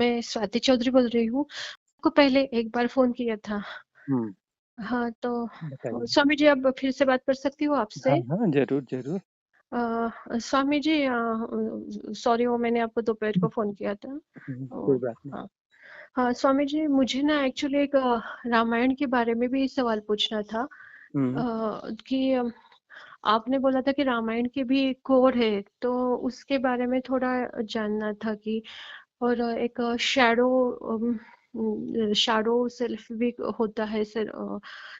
मैं स्वाति चौधरी बोल रही हूँ। आपको पहले एक बार फ़ोन किया था। हुँ, हाँ, तो बताइए। स्वामी जी अब फिर से बात कर सकती हूँ हाँ, आपसे? हाँ, ज़रूर, ज़रूर। स्वामी जी सॉरी वो मैंने आपको दोपहर को हुँ, फ़ोन किया था। कोई बात नहीं। हाँ। हाँ, स्वामी जी मुझे ना एक्चुअली एक रामायण के बारे में भी सवाल पूछना था। हुँ, कि आपने बोला था कि रामायण के भी कोड है, तो उसके बारे में थोड़ा जानना था कि और एक शैडो सेल्फ भी होता है सर,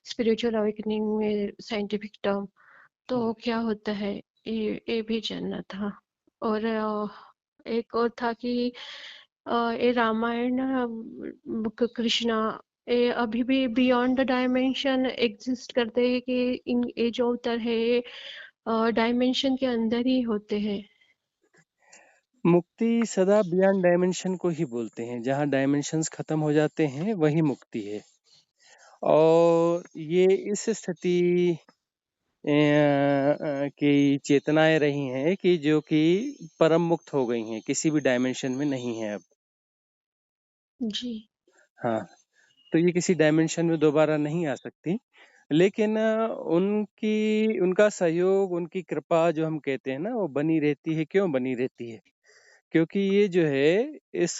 स्पिरिचुअल अवेकनिंग में साइंटिफिक टर्म, तो हुँ, क्या होता है ये भी जानना था। और एक और था कि ये रामायण कृष्णा ये अभी भी बियॉन्ड द डायमेंशन एग्जिस्ट करते हैं कि इन ये जो अवतार है ये डायमेंशन के अंदर ही होते हैं? मुक्ति सदा बियॉन्ड डायमेंशन को ही बोलते हैं, जहाँ डायमेंशंस खत्म हो जाते हैं, वही मुक्ति है। और ये इस स्थिति की चेतनाएँ रही हैं कि जो कि परम मुक्त हो गई हैं, किसी भी डायमेंशन में नहीं है अब। जी। हाँ, तो ये किसी डायमेंशन में दोबारा नहीं आ सकती। लेकिन उनका सहयोग, उनकी कृपा जो हम कहते हैं ना, वो बनी रहती है। क्यों बनी रहती है? क्योंकि ये जो है इस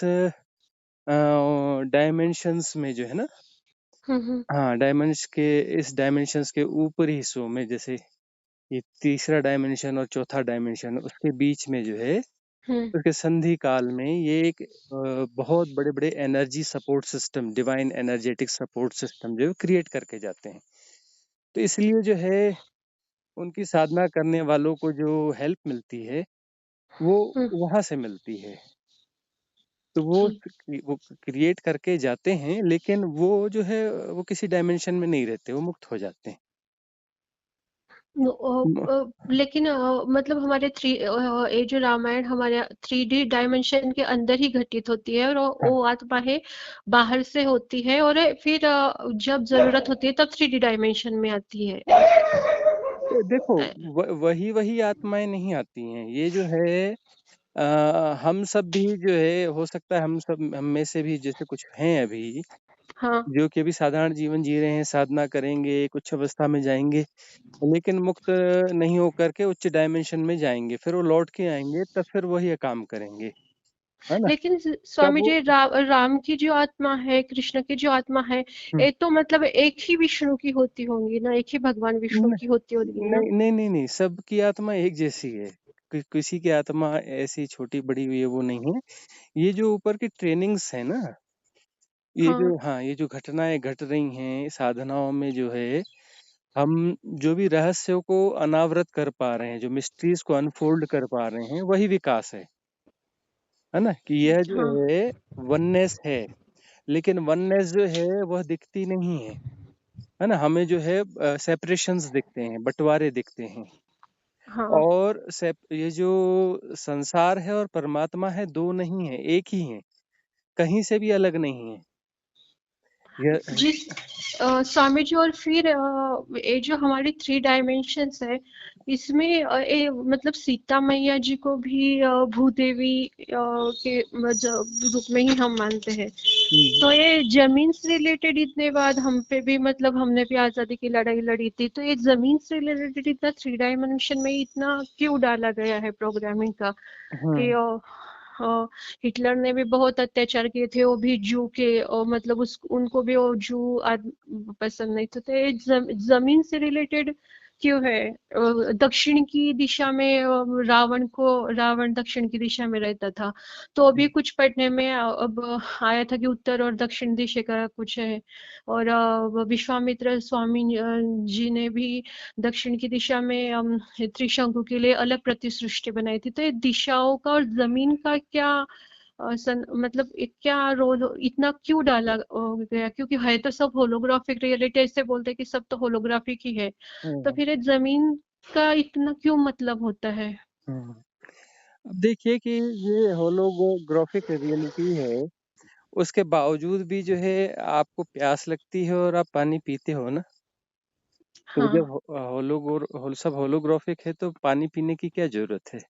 डायमेंशंस में जो है ना, हम्म। हाँ, इस डायमेंशंस के ऊपरी हिस्सों में, जैसे ये तीसरा डायमेंशन और चौथा डायमेंशन, उसके बीच में जो है, हम्म। उसके संधि काल में ये एक बहुत बड़े-बड़े energy support system, divine energetic support system जो क्रिएट करके जाते हैं। तो इसलिए जो है उनकी साधना करने वालों को जो हेल्प मिलती है, वो हम्म। वहाँ से मिलती है। तो जी। वो क्रिएट करके जाते हैं, लेकिन वो जो है वो किसी डायमेंशन में नहीं रहते, वो मुक्त हो जाते हैं। म लेकिन मतलब हमारे ये जो रामायण हमारे 3D डायमेंशन के अंदर ही घटित होती है और हाँ, वो आत्मा है बाहर से होती है और फिर जब जरूरत होती है तब 3D डायमेंशन में आती है। तो देखो, अ, वही आत्माएँ नहीं आती हैं। ये जो है हम सब भी जो है, हो सकता है हम में से भी जैसे कुछ हैं अभी, हाँ। जो कि अभी साधारण जीवन जी रहे हैं, साधना करेंगे, कुछ अवस्था में जाएँगे, लेकिन मुक्त नहीं होकर के उच्च डायमेंशन में जाएँगे, फिर वो लौट के आएँगे, तब फिर वही काम करेंगे, है ना? लेकिन तब स्वामी वो जी राम की जो आत्मा है, कृष्ण की जो आत्मा है, हुँ, ये तो मतलब एक ही विष्णु की होती होंगी ना, एक ही भगवान विष्णु न की होती होगी ना? नहीं, सबकी आत्मा एक जैसी है। किसी की आत्मा ऐसी छोटी-बड़ी ये वो नहीं है। ये जो ऊपर की ट्रेनिंग्स है ना, हाँ। ये जो घटनाएँ घट रही हैं साधनाओं में जो है, हम जो भी रहस्यों को अनावृत कर पा रहे हैं, जो मिस्ट्रीज़ को अनफ़ोल्ड कर पा रहे हैं, वही विकास है ना? कि यह जो हाँ। है वननेस है, लेकिन वननेस जो है वह दिखती नहीं है ना? हमें जो है सेपरेशंस दिखते हैं, बँटवारे दिखते हैं। हाँ। और ये जो संसार है और परमात्मा है, 2 नहीं है, एक ही हैं, कहीं से भी अलग नहीं है। यह जी। स्वामी जी और फिर ये जो हमारी 3 डायमेंशंस है, इसमें मतलब सीता मैया जी को भी भूदेवी के रूप में ही हम मानते हैं। हुँ, तो ये जमीन से रिलेटेड इतने बाद हम पे भी मतलब हमने भी आजादी की लड़ाई लड़ी थी, तो ये जमीन से रिलेटेड इतना 3 डायमेंशन में इतना क्यों डाला गया है प्रोग्रामिंग का कि हुँ। हिटलर ने भी बहुत अत्याचार किए थे, वो भी जू के और मतलब उस उनको भी वो जू पसंद नहीं थे, तो ये जमीन से रिलेटेड क्यों है? दक्षिण की दिशा में रावण दक्षिण की दिशा में रहता था, तो अभी कुछ पढ़ने में अब आया था कि उत्तर और दक्षिण दिशा का कुछ है। और विश्वामित्र स्वामी जी ने भी दक्षिण की दिशा में त्रिशंकु के लिए अलग प्रतिसृष्टि बनाई थी, तो ये दिशाओं का और जमीन का क्या मतलब क्या रोल इतना क्यों डाला गया? क्योंकि है तो सब होलोग्राफिक रियलिटी, ऐसे बोलते हैं कि सब तो होलोग्राफिक ही है, तो हुँ, फिर ये जमीन का इतना क्यों मतलब होता है? हुँ। अब देखिए कि ये होलोग्राफिक रियलिटी है, उसके बावजूद भी जो है आपको प्यास लगती है और आप पानी पीते हो ना, तो हाँ। जब सब होलोग्राफिक है तो पानी पीने की क्या ज़रूरत है?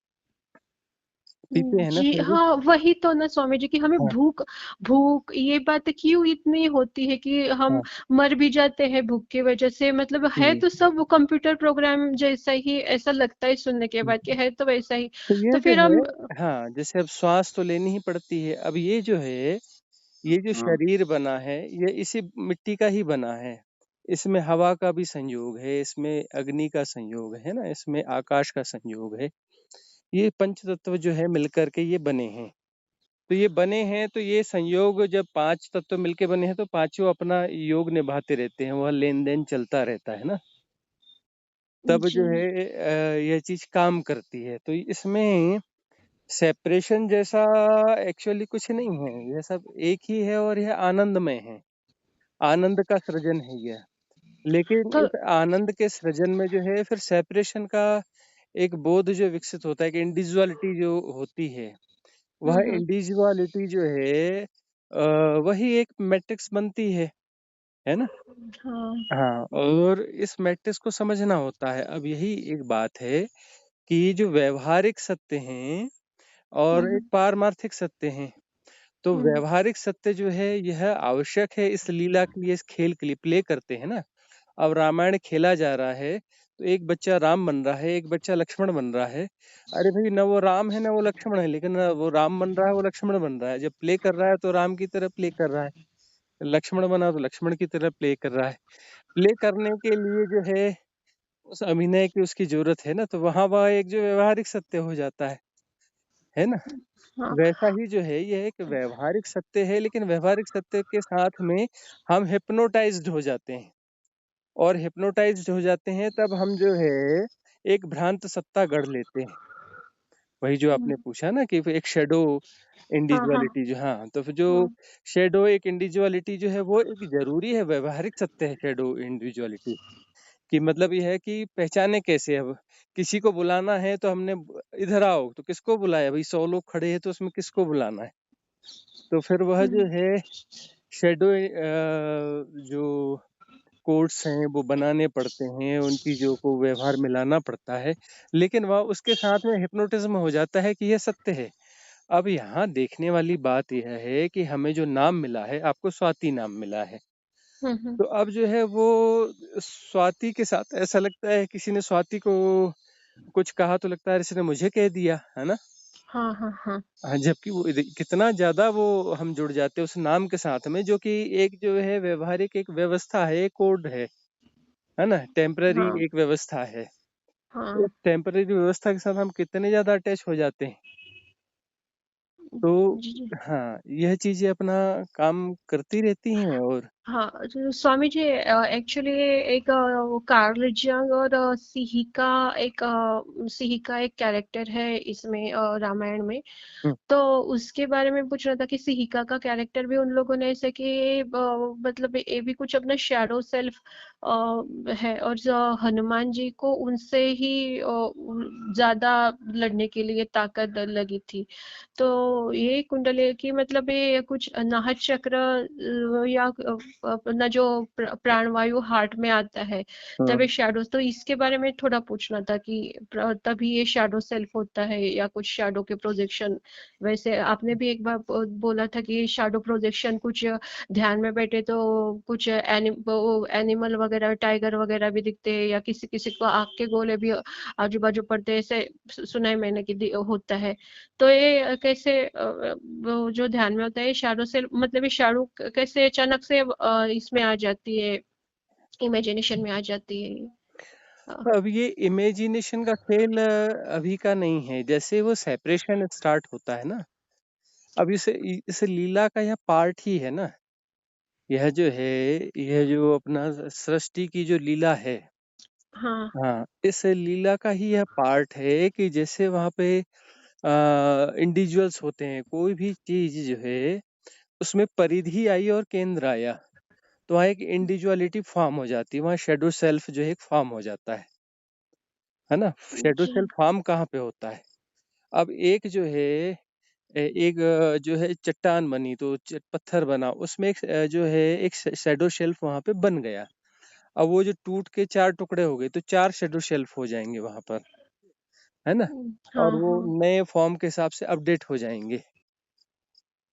पीते हैं ना जी फिर भी। हाँ, वही तो ना स्वामी जी, कि हमें हाँ भूख भूख ये बात क्यों इतनी होती है कि हम हाँ मर भी जाते हैं भूख की वजह से। मतलब है जी तो सब कंप्यूटर प्रोग्राम जैसा ही, ऐसा लगता है सुनने के बाद कि जी। है तो वैसा ही। तो ये तो जो फिर है, हम हाँ, जैसे अब श्वास तो लेनी ही पड़ती है। अब ये जो है, ये जो हाँ शरीर बना है, ये इसी मिट्टी का ही बना है। इसमें हवा का भी संयोग है, इसमें अग्नि का संयोग है ना, इसमें आकाश का संयोग है। ये पंच तत्व जो है मिलकर के ये बने हैं। तो ये बने हैं, तो ये संयोग जब पांच तत्व मिलके बने हैं तो पांचों अपना योग निभाते रहते हैं, वह लेन देन चलता रहता है ना। तब जी जो है यह चीज काम करती है। तो इसमें सेपरेशन जैसा एक्चुअली कुछ नहीं है, यह सब एक ही है और यह आनंदमय है। आनंद का सृजन है यह। लेकिन तो इस आनंद के सृजन में जो है फिर सेपरेशन का एक बोध जो विकसित होता है, कि इंडिविजुअलिटी जो होती है, वह हम्म। इंडिविजुअलिटी जो है वही एक मैट्रिक्स बनती है ना। हाँ। हाँ, और इस मैट्रिक्स को समझना होता है। अब यही एक बात है कि जो व्यवहारिक सत्य हैं और एक हम्म। पारमार्थिक सत्य हैं। तो हम्म। व्यवहारिक सत्य जो है यह आवश्यक है इस लीला के लिए, इस खेल के लिए प्ले करते हैं ना। अब रामायण खेला जा रहा है तो एक बच्चा राम बन रहा है, एक बच्चा लक्ष्मण बन रहा है। अरे भाई, ना वो राम है ना वो लक्ष्मण है, लेकिन ना वो राम बन रहा है वो लक्ष्मण बन रहा है। जब प्ले कर रहा है तो राम की तरह प्ले कर रहा है, लक्ष्मण बना तो लक्ष्मण की तरह प्ले कर रहा है। प्ले करने के लिए जो है उस अभिनय की उसकी जरूरत है ना, तो वहां वह एक जो व्यवहारिक सत्य हो जाता है ना। हाँ। वैसा ही जो है यह एक व्यवहारिक सत्य है, लेकिन व्यवहारिक सत्य के साथ में हम हिप्नोटाइज्ड हो जाते हैं। और हिप्नोटाइज्ड हो जाते हैं तब हम जो है एक भ्रांत सत्ता गढ़ लेते हैं। वही जो आपने हम्म। पूछा ना कि एक शेडो हाँ हाँ इंडिविजुअलिटी जो, हाँ, तो फिर जो हाँ। शेडो एक इंडिविजुअलिटी जो है वो एक जरूरी है, व्यवहारिक सत्य है शेडो इंडिविजुअलिटी की। मतलब ये है कि पहचाने कैसे। अब किसी को बुलाना है तो हमने इधर आओ तो किसको बुलाया भाई, 100 लोग खड़े हैं तो उसमें किसको बुलाना है। तो फिर वह जो हम्म। है शेडो जो कोड्स हैं वो बनाने पड़ते हैं, उन चीजों को व्यवहार में लाना पड़ता है। लेकिन वह उसके साथ में हिप्नोटिज्म हो जाता है कि यह सत्य है। अब यहाँ देखने वाली बात यह है कि हमें जो नाम मिला है, आपको स्वाति नाम मिला है। हम्म। तो अब जो है वो स्वाति के साथ ऐसा लगता है, किसी ने स्वाति को कुछ कहा तो लगता है इसने मुझे कह दिया, है ना। हाँ हाँ हाँ हाँ, जबकि वो कितना ज्यादा वो हम जुड़ जाते हैं उस नाम के साथ में, जो कि एक जो है व्यवहारिक एक व्यवस्था है, एक कोड है ना, टेम्पररी हाँ एक व्यवस्था है। हाँ। इस टेम्पररी व्यवस्था के साथ हम कितने ज्यादा अटैच हो जाते हैं। तो जी जी। हाँ, यह चीजें अपना काम करती रहती हैं। और हाँ, तो स्वामी जी एक्चुअली एक वो कार्ल जंग और सिहिका एक कैरेक्टर है इसमें रामायण में। हम्म, तो उसके बारे में पूछ रहा था कि सिहिका का कैरेक्टर भी उन लोगों ने ऐसे कि मतलब ये भी कुछ अपना शैडो सेल्फ है, और जो हनुमान जी को उनसे ही ज्यादा लड़ने के लिए ताकत लगी थी। तो ये कुंडली की मतलब ये कुछ नाहट चक्र या अपना जो प्राणवायु हार्ट में आता है तब हम्म। ये शैडो, तो इसके बारे में थोड़ा पूछना था कि तभी ये शैडो सेल्फ होता है या कुछ शैडो के प्रोजेक्शन। वैसे आपने भी एक बार बोला था कि शैडो प्रोजेक्शन कुछ ध्यान में बैठे तो कुछ एनिमल वगैरह टाइगर वगैरह भी दिखते हैं, या किसी किसी को आग के गोले भी आजू बाजू पड़ते हैं, ऐसे सुना है मैंने कि होता है। तो ये कैसे वो जो ध्यान में होता है शैडो से, मतलब ये शैडो कैसे अचानक से इसमें आ जाती है, इमेजिनेशन में आ जाती है। अ, अब ये इमेजिनेशन का खेल अभी का नहीं है। जैसे वो सेपरेशन स्टार्ट होता है ना, अब इस लीला का यह पार्ट ही है ना। यह जो है, यह जो अपना सृष्टि की जो लीला है, हाँ हाँ, इस लीला का ही यह पार्ट है कि जैसे वहां पे इंडिविजुअल्स होते हैं, कोई भी चीज जो है उसमें परिधि आई और केंद्र आया, तो वहाँ एक इंडिविजुअलिटी फॉर्म हो जाती है, वहाँ शेडो सेल्फ जो है एक फॉर्म हो जाता है ना। शेडो जी सेल्फ फॉर्म कहाँ पे होता है। अब एक जो है एक जो है चट्टान बनी तो पत्थर बना, उसमें एक जो है एक शेडो शेल्फ वहां पे बन गया। अब वो जो टूट के चार टुकड़े हो गए तो चार शेडो शेल्फ हो जाएंगे वहां पर, है ना? और हाँ वो हाँ। नए फॉर्म के हिसाब से अपडेट हो जाएंगे,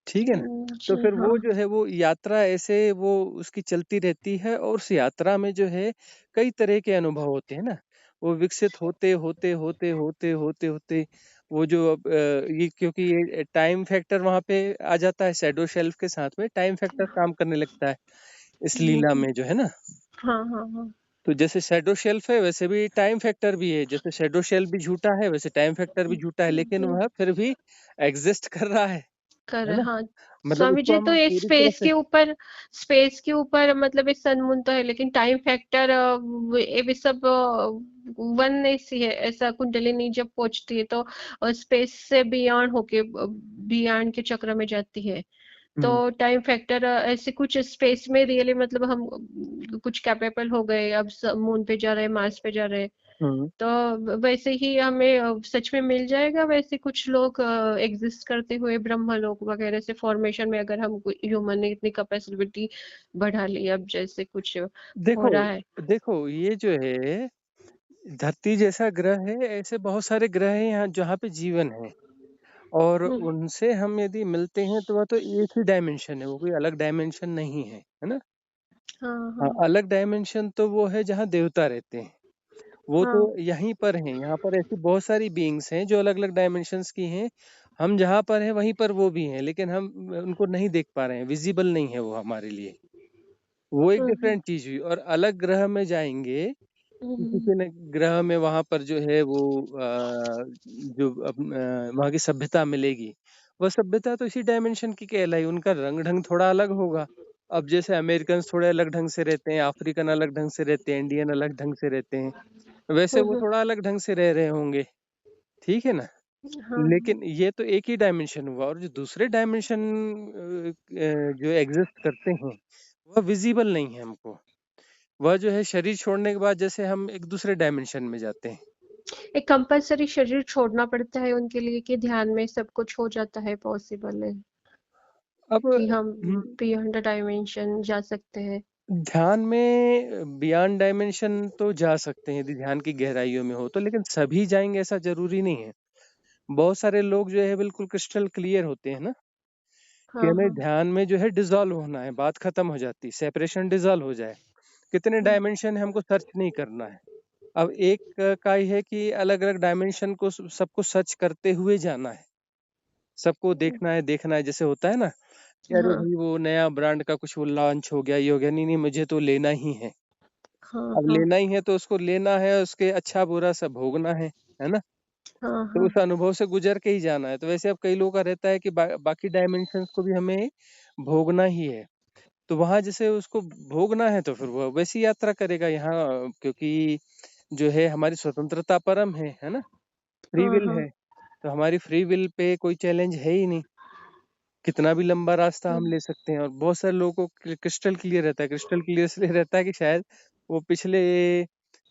ठीक है ना? तो जी फिर हाँ। वो जो है वो यात्रा ऐसे वो उसकी चलती रहती है, और उस यात्रा में जो है कई तरह के अनुभव होते हैं ना, वो विकसित होते होते होते होते होते होते वो जो अब ये क्योंकि ये टाइम फैक्टर वहां पे आ जाता है, शैडो शेल्फ के साथ में टाइम फैक्टर काम करने लगता है इस लीला हम्म, में जो है ना। हाँ हाँ हाँ। तो जैसे शैडो शेल्फ है वैसे भी टाइम फैक्टर भी है, जैसे शैडो शेल्फ भी झूठा है वैसे टाइम फैक्टर भी झूठा है, लेकिन हम्म, वह फिर भी एग्जिस्ट कर रहा कर है ना? हाँ। मतलब स्वामी उसको जी, तो हम ये पूरी तरह से स्पेस के ऊपर मतलब ये सन मून तो है, लेकिन टाइम फैक्टर ये भी सब वन नहीं सी है, ऐसा कुंडलिनी जब पहुंचती है तो स्पेस से बियॉन्ड होके बियॉन्ड के चक्र में जाती है। तो हम्म टाइम फैक्टर ऐसे कुछ स्पेस में रियली मतलब हम कुछ कैपेबल हो गए, अब मून पे जा रहे हैं, मार्स पे जा रहे हैं, हम्म तो वैसे ही हमें सच में मिल जाएगा वैसे कुछ लोग एग्जिस्ट करते हुए ब्रह्मलोक वगैरह से फॉर्मेशन में, अगर हम ह्यूमन ने इतनी कैपेसिटी बढ़ा ली अब जैसे कुछ हो देखो रहा है। देखो ये जो है धरती जैसा ग्रह है, ऐसे बहुत सारे ग्रह हैं यहाँ जहाँ पे जीवन है, और हम्म, उनसे हम यदि मिलते हैं तो वह तो एक ही डायमेंशन है, वो कोई अलग डायमेंशन नहीं है ना? हाँ हाँ, हाँ अलग डायमेंशन तो वो है जहाँ देवता रहते हैं, वो तो हाँ। यहीं पर हैं। यहाँ पर ऐसी बहुत सारी बीइंग्स हैं जो अलग अलग डायमेंशंस की हैं, हम जहाँ पर हैं वहीं पर वो भी हैं, लेकिन हम उनको नहीं देख पा रहे हैं, विजिबल नहीं है वो हमारे लिए। वो एक हम्म डिफरेंट चीज हुई। और अलग ग्रह में जाएंगे, किसी हम्म के न ग्रह में वहां पर जो है वो वहां की सभ्यता मिलेगी, वह सभ्यता तो इसी डायमेंशन की कहलाई, उनका रंग ढंग थोड़ा अलग होगा। अब जैसे अमेरिकन थोड़े अलग ढंग से रहते हैं, अफ्रीकन अलग ढंग से रहते हैं, इंडियन अलग ढंग से रहते हैं, वैसे वो हम्म, थोड़ा अलग ढंग से रह रहे होंगे, ठीक है ना? हाँ हाँ। लेकिन ये तो एक ही डायमेंशन हुआ, और जो दूसरे डायमेंशन जो एग्जिस्ट करते हैं वह विजिबल नहीं है हमको। वह जो है शरीर छोड़ने के बाद जैसे हम एक दूसरे डायमेंशन में जाते हैं। एक कंपलसरी शरीर छोड़ना पड़ता है उनके लिए कि ध्यान में सब कुछ हो जाता है, पॉसिबल है अब कि हम हम्म, बियॉन्ड द डायमेंशन जा सकते हैं। ध्यान में बियॉन्ड डायमेंशन तो जा सकते हैं यदि ध्यान की गहराइयों में हो तो, लेकिन सभी जाएंगे ऐसा जरूरी नहीं है। बहुत सारे लोग जो है बिल्कुल क्रिस्टल क्लियर होते हैं ना, कि हाँ हमें हाँ। ध्यान में जो है डिसॉल्व होना है, बात खत्म हो जाती, सेपरेशन डिसॉल्व हो जाए। कितने हम्म, डायमेंशन है हमको सर्च नहीं करना है। अब एक का ही है कि अलग अलग डायमेंशन को सबको सर्च करते हुए जाना है, सबको देखना है, जैसे होता है ना कि अरे हाँ भाई वो नया ब्रांड का कुछ वो लॉन्च हो गया, ये हो गया, नहीं नहीं मुझे तो लेना ही है। हाँ अब हाँ लेना ही है तो उसको लेना है, उसके अच्छा बुरा सब भोगना है ना? हाँ तो हाँ। उस अनुभव से गुजर के ही जाना है। तो वैसे अब कई लोगों का रहता है कि बाकी डायमेंशंस को भी हमें भोगना ही है, तो वहां जैसे उसको भोगना है तो फिर वो वैसी यात्रा करेगा यहाँ, क्योंकि जो है हमारी स्वतंत्रता परम है ना? फ्री हाँ विल हाँ। है, तो हमारी फ्री विल पे कोई चैलेंज है ही नहीं, कितना भी लंबा रास्ता हम हम्म, ले सकते हैं। और बहुत सारे लोगों को क्रिस्टल क्लियर रहता है, क्रिस्टल क्लियर इसलिए रहता है कि शायद वो पिछले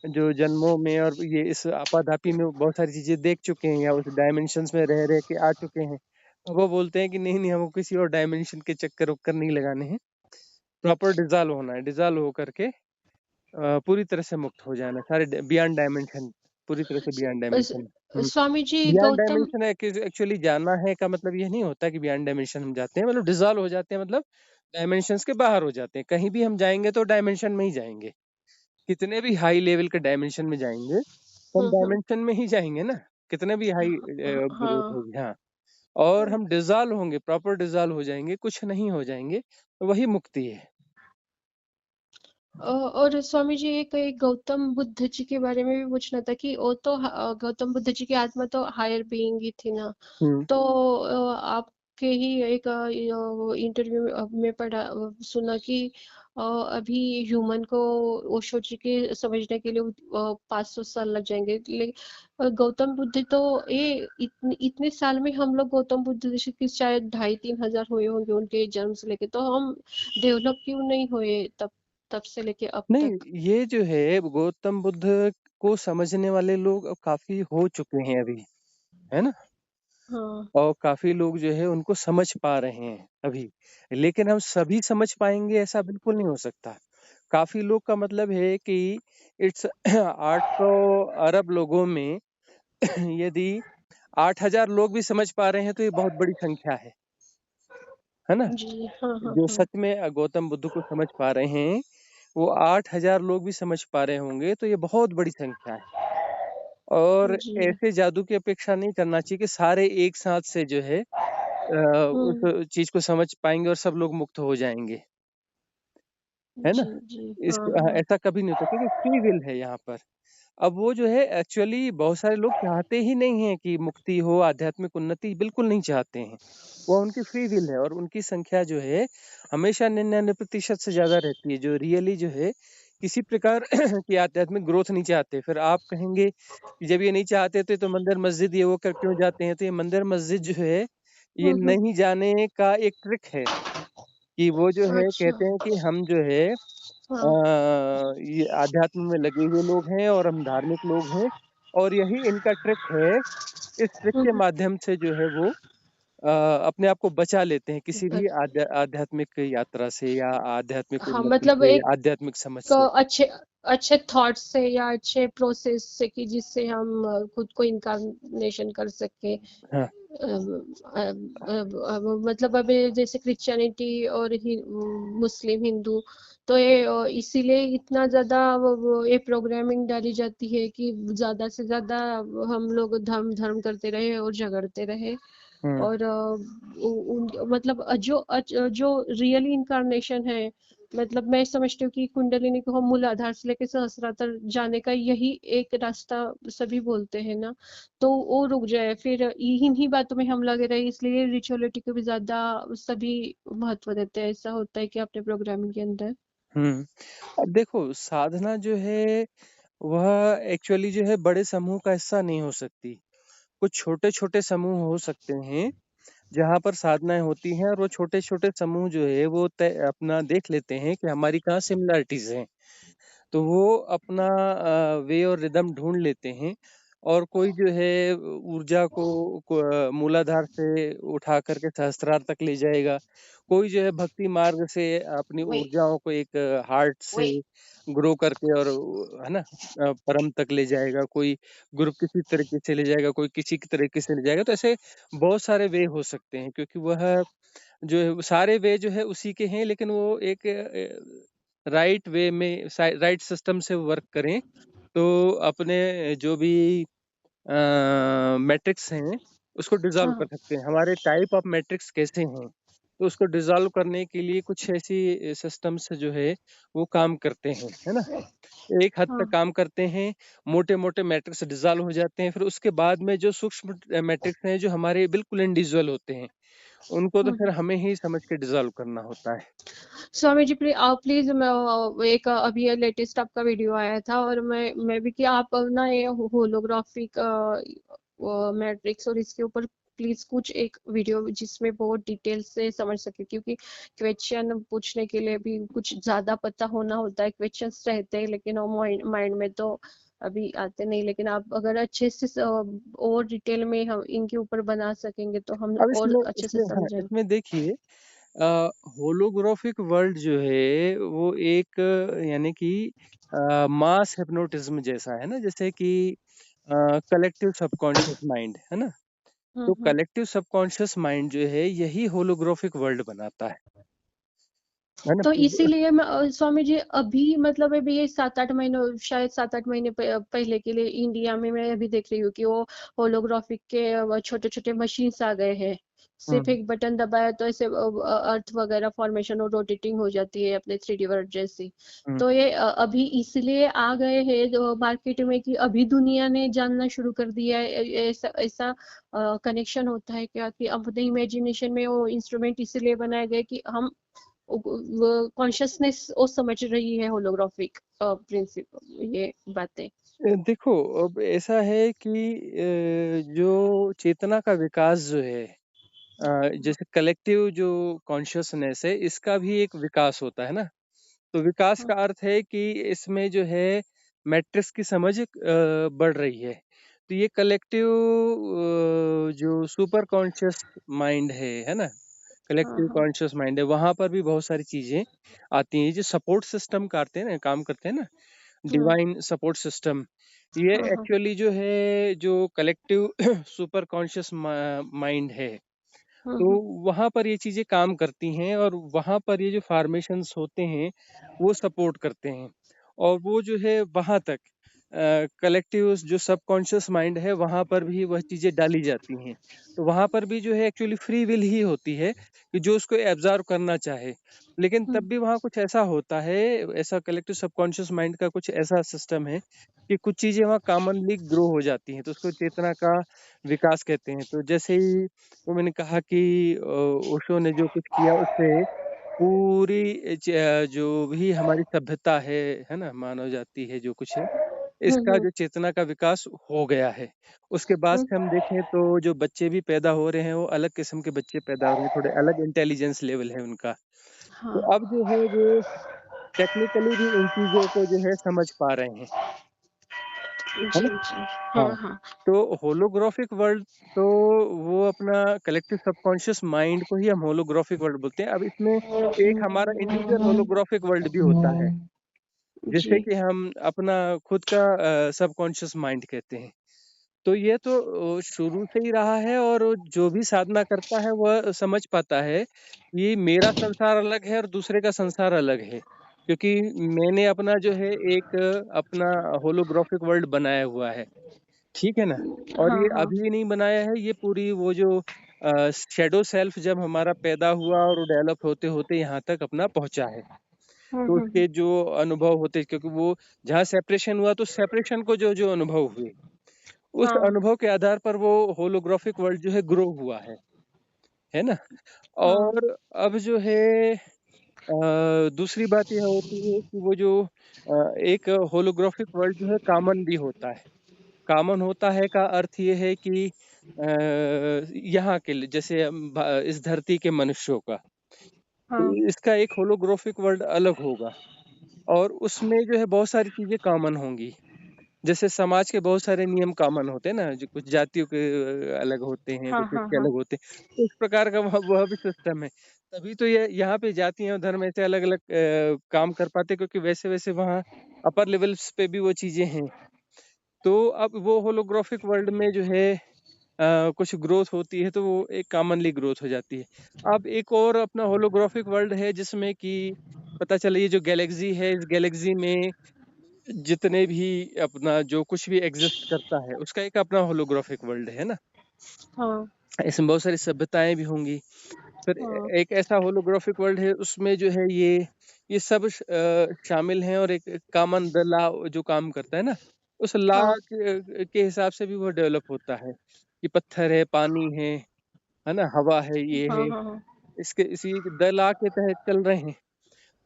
जो जन्मों में और ये इस आपाधापी में वो बहुत सारी चीजें देख चुके हैं, या उस डायमेंशंस में रह रह के आ चुके हैं। अब वो बोलते हैं कि नहीं नहीं हमको किसी और डायमेंशन के चक्कर वक्कर नहीं लगाने हैं, प्रॉपर डिजॉल्व होना है, डिजॉल्व होकर के पूरी तरह से मुक्त हो जाना, सारे बियॉन्ड डायमेंशन, पूरी तरह से beyond dimension. Swami ji beyond Gautam. Dimension है कि एक्चुअली जाना है का मतलब ये नहीं होता कि बियॉन्ड डायमेंशन हम जाते हैं, मतलब डिजॉल्व हो जाते हैं, मतलब डायमेंशंस के बाहर हो जाते हैं। कहीं भी हम जाएंगे तो डायमेंशन में ही जाएंगे, कितने भी हाई लेवल के डायमेंशन में जाएंगे तो हम हम्म, डायमेंशन में ही जाएंगे ना, कितने भी हाई ग्रोथ हाँ। होगी। हाँ, और हम डिजॉल्व होंगे, प्रॉपर डिजॉल्व हो जाएंगे, कुछ नहीं हो जाएंगे, तो वही मुक्ति है। और स्वामी जी एक गौतम बुद्ध जी के बारे में भी पूछना था कि वो तो गौतम बुद्ध जी की आत्मा तो हायर बीइंग ही थी ना। हम्म तो आपके ही एक इंटरव्यू में पढ़ा सुना कि अभी ह्यूमन को ओशो जी के समझने के लिए 500 साल लग जाएंगे, लेकिन गौतम बुद्ध तो ये इतने साल में हम लोग गौतम बुद्ध जी की शायद 2,500-3,000 हुए होंगे उनके जन्म से लेके, तो हम डेवलप क्यों नहीं हुए तब तब से लेके अब नहीं, तक। ये जो है गौतम बुद्ध को समझने वाले लोग अब काफी हो चुके हैं अभी, है ना? हाँ और काफी लोग जो है उनको समझ पा रहे हैं अभी, लेकिन हम सभी समझ पाएंगे ऐसा बिल्कुल नहीं हो सकता। काफी लोग का मतलब है कि इट्स 800 अरब लोगों में यदि 8,000 लोग भी समझ पा रहे हैं तो ये बहुत बड़ी संख्या है ना? जी, हाँ, हाँ, जो हाँ। सच में गौतम बुद्ध को समझ पा रहे हैं, वो 8,000 लोग भी समझ पा रहे होंगे तो ये बहुत बड़ी संख्या है। और जी। ऐसे जादू की अपेक्षा नहीं करना चाहिए कि सारे एक साथ से जो है हुँ। उस चीज़ को समझ पाएँगे और सब लोग मुक्त हो जाएँगे, है ना? जी, जी। हाँ, हाँ। ऐसा कभी नहीं होता क्योंकि फ्री विल है यहाँ पर। अब वो जो है एक्चुअली बहुत सारे लोग चाहते ही नहीं हैं कि मुक्ति हो, आध्यात्मिक उन्नति बिल्कुल नहीं चाहते हैं। वो उनकी फ्री विल है और उनकी संख्या जो है हमेशा 99% से ज़्यादा रहती है, जो रियली जो है किसी प्रकार की आध्यात्मिक ग्रोथ नहीं चाहते। फिर आप कहेंगे कि जब ये नहीं चाहते थे तो मंदिर मस्जिद ये वो कर क्यों जाते हैं? तो ये मंदिर मस्जिद जो है, ये हुँ, हुँ। नहीं जाने का एक ट्रिक है कि वो जो है अच्छा। कहते हैं कि हम जो है हाँ। ये आध्यात्म में लगे हुए लोग हैं और हम धार्मिक लोग हैं और यही इनका ट्रिक है। इस ट्रिक हुँ, के हुँ। माध्यम से जो है वो अपने आप को बचा लेते हैं किसी भी बच आध्यात्मिक यात्रा से या आध्यात्मिक हाँ, उन्नति मतलब से, एक आध्यात्मिक समझ क से। अच्छे अच्छे थॉट से या अच्छे प्रोसेस से कि जिससे हम खुद को इनकारनेशन कर सके। हाँ, मतलब अभी जैसे क्रिश्चियनिटी और मुस्लिम हिंदू, तो ये इसीलिए इतना ज्यादा ये प्रोग्रामिंग डाली जाती है कि ज्यादा से ज्यादा हम लोग धर्म धर्म करते रहे और झगड़ते रहे। हुँ, और मतलब जो रियली इनकारनेशन है, मतलब मैं समझती हूँ कि कुंडलिनी को हम मूल आधार से लेकर सहस्त्रार जाने का यही एक रास्ता सभी बोलते हैं ना। तो वो रुक जाए, फिर इन्हीं बातों में हम लगे रहे, इसलिए रिचुअलिटी को भी ज्यादा सभी महत्व देते हैं। ऐसा होता है कि अपने प्रोग्रामिंग के अंदर। हुँ। अब देखो साधना जो है वह एक्चुअली जो है बड़े समूह का हिस्सा नहीं हो सकती। कुछ छोटे-छोटे समूह हो सकते हैं जहाँ पर साधनाएँ होती हैं और वो छोटे-छोटे समूह जो है वो तय अपना देख लेते हैं कि हमारी कहाँ सिमिलैरिटीज़ हैं। तो वो अपना वे और रिदम ढूँढ लेते हैं और कोई जो है ऊर्जा को मूलाधार से उठा कर के सहस्त्रार तक ले जाएगा। कोई जो है भक्ति मार्ग से अपनी वही ऊर्जाओं को एक हार्ट से वही ग्रो करके और है ना परम तक ले जाएगा। कोई ग्रुप किसी तरीके से ले जाएगा, कोई किसी की तरीके से ले जाएगा। तो ऐसे बहुत सारे वे हो सकते हैं क्योंकि वह जो है वो सारे वे जो है उसी के हैं लेकिन वो एक राइट वे में राइट सिस्टम से वर्क करें तो अपने जो भी मैट्रिक्स हैं उसको डिसॉल्व कर हाँ, सकते हैं। हमारे टाइप ऑफ मैट्रिक्स कैसे हैं तो उसको डिसॉल्व करने के लिए कुछ ऐसी सिस्टम्स जो है वो काम करते हैं, है ना? एक हद तक हाँ। काम करते हैं, मोटे-मोटे मैट्रिक्स डिसॉल्व हो जाते हैं, फिर उसके बाद में जो सूक्ष्म मैट्रिक्स हैं जो हमारे बिल्कुल इंडिविजुअल होते हैं, उनको तो हम्म, फिर हमें ही समझ के डिसॉल्व करना होता है। स्वामी जी प्लीज प्लीज एक अभी लेटेस्ट आपका वीडियो आया था और मैं भी कि आप ना ये होलोग्राफिक मैट्रिक्स और इसके ऊपर प्लीज कुछ एक वीडियो जिसमें बहुत डिटेल से समझ सके, क्योंकि क्वेश्चन पूछने के लिए भी कुछ ज्यादा पता होना होता है। क्वेश्चंस रहते हैं लेकिन माइंड में तो अभी आते नहीं, लेकिन आप अगर अच्छे से और डिटेल में हम इनके ऊपर बना सकेंगे तो हम अब और इसमें अच्छे से इसमें हाँ, समझेंगे। इसमें देखिए अ, होलोग्राफिक वर्ल्ड जो है वो एक यानी कि मास हिप्नोटिज्म जैसा है ना जैसे कि कलेक्टिव सबकॉन्शियस माइंड है ना तो हम्म। कलेक्टिव सबकॉन्शियस माइंड जो है यही होलोग्राफिक वर्ल्ड बनाता है ना तो इसीलिए मैं स्वामी जी अभी मतलब अभी ये 7-8 महीने, शायद 7-8 महीने पहले के लिए इंडिया में मैं अभी देख रही हूँ कि वो होलोग्राफिक के छोटे छोटे मशीन्स आ गए हैं। सिर्फ हम्म एक बटन दबाया तो ऐसे अर्थ वगैरह फॉर्मेशन और रोटेटिंग हो जाती है अपने 3D वर्ल्ड जैसी। हम्म तो ये अभी इसलिए आ गए हैं मार्केट में कि अभी दुनिया ने जानना शुरू कर दिया है। ऐसा ऐसा कनेक्शन होता है क्या कि अपने इमेजिनेशन में वो इंस्ट्रूमेंट इसलिए बनाए गए कि हम कॉन्शियसनेस वो समझ रही है होलोग्राफिक प्रिंसिपल ये बातें। देखो अब ऐसा है कि जो चेतना का विकास जो है जैसे कलेक्टिव जो कॉन्शियसनेस है इसका भी एक विकास होता है ना तो विकास हाँ, का अर्थ है कि इसमें जो है मैट्रिक्स की समझ बढ़ रही है तो ये कलेक्टिव जो सुपर कॉन्शियस माइंड है ना हाँ, कलेक्टिव हाँ, कॉन्शियस माइंड है वहां पर भी बहुत सारी चीजें आती हैं जो सपोर्ट सिस्टम करते हैं ना काम करते हैं ना डिवाइन सपोर्ट सिस्टम, ये हाँ, हाँ, एक्चुअली जो है जो कलेक्टिव सुपर कॉन्शियस माइंड है, तो हाँ, वहाँ पर ये चीज़ें काम करती हैं और वहाँ पर ये जो फॉर्मेशंस होते हैं, वो सपोर्ट करते हैं। और वो जो है वहाँ तक कलेक्टिव जो सबकॉन्शियस माइंड है, वहाँ पर भी वह चीज़ें डाली जाती हैं। तो वहाँ पर भी जो है एक्चुअली फ्री विल ही होती है कि जो उसको एब्ज़ॉर्ब करना चाहे। लेकिन हुँ, तब भी वहाँ कुछ ऐसा होता है, ऐसा कलेक्टिव सबकॉन्शियस माइंड का कुछ ऐसा सिस्टम है कि कुछ चीज़ें वहाँ कॉमनली ग्रो हो जाती हैं, तो उसको चेतना का विकास कहते हैं। तो जैसे ही तो मैंने कहा कि ओशो ने जो कुछ किया उससे पूरी जो भी हमारी सभ्यता है ना? मानव जाति है जो कुछ है, हुँ, इसका हुँ, जो चेतना का विकास हो गया है। उसके बाद हुँ, से हम देखें तो जो बच्चे भी पैदा हो रहे हैं, वो अलग किस्म के बच्चे पैदा हो रहे हैं, थोड़े अलग इंटेलिजेंस लेवल है उनका। तो हाँ, अब जो है वो टेक्निकली भी इन चीज़ों को जो है समझ पा रहे हैं, है जी, ना? जी, हाँ, हाँ, हाँ, तो होलोग्राफिक वर्ल्ड तो वो अपना कलेक्टिव सबकॉन्शियस माइंड को ही हम होलोग्राफिक वर्ल्ड बोलते हैं। अब इसमें एक हमारा इंडिविजुअल होलोग्राफिक वर्ल्ड भी होता है, जिसे जी, कि हम अपना खुद का सबकॉन्शियस माइंड कहते हैं। तो ये तो शुरू से ही रहा है और जो भी साधना करता है वह समझ पाता है, ये मेरा संसार अलग है और दूसरे का संसार अलग है। क्योंकि मैंने अपना जो है एक अपना होलोग्राफिक वर्ल्ड बनाया हुआ है। ठीक है ना? और हाँ, ये हाँ, अभी नहीं बनाया है, ये पूरी वो जो शैडो सेल्फ जब हमारा पैदा हुआ और वो डेवलप होते-होते यहाँ तक अपना पहुँचा है। हुँ, तो हुँ, हुँ, उसके जो अनुभव होते क्योंकि वो जहाँ सेपरेशन हुआ तो सेपरेशन को जो-जो अनुभव हुए, उस हाँ, अनुभव के आधार पर वो होलोग्राफिक वर्ल्ड जो है ग्रो हुआ है ना? हाँ, और अब जो है दूसरी बात यह होती है कि वो जो एक होलोग्राफिक वर्ल्ड जो है कॉमन भी होता है। कॉमन होता है का अर्थ ये है कि यहाँ के लिए जैसे इस धरती के मनुष्यों का, तो हाँ, इसका एक होलोग्राफिक वर्ल्ड अलग होगा और उसमें जो है बहुत सारी चीज़ें कॉमन होंगी। जैसे समाज के बहुत सारे नियम कॉमन होते हैं ना, जो कुछ जातियों के अलग होते हैं, हाँ, कुछ हाँ, इसके हाँ, अलग होते हैं। तो इस प्रकार का वह भी सिस्टम है। तभी तो ये यहाँ पे जातियाँ और धर्म ऐसे अलग-अलग काम कर पाते हैं क्योंकि वैसे-वैसे वहाँ अपर लेवल्स पे भी वो चीज़ें हैं। तो अब वो होलोग्राफिक वर्ल्ड में जो है कुछ ग्रोथ होती है तो वो एक कॉमनली ग्रोथ हो जाती है। अब एक और अपना होलोग्राफिक वर्ल्ड है जिसमें कि पता चले ये जो गैलेक्सी है, इस गैलेक्सी में जितने भी अपना जो कुछ भी एग्ज़िस्ट करता है, उसका एक अपना होलोग्राफिक वर्ल्ड है ना? हाँ, इसमें बहुत सारी सभ्यताएँ भी होंगी। फिर हाँ, एक ऐसा होलोग्राफिक वर्ल्ड है उसमें जो है ये सब शामिल हैं और एक कॉमन द लॉ जो काम करता है ना, उस लॉ हाँ, के हिसाब से भी वो डेवलप होता है, कि पत्थर है, पानी है ना? हवा है, ये हाँ, है, हाँ, हाँ, इसके इसी द लॉ के तहत चल रहे हैं।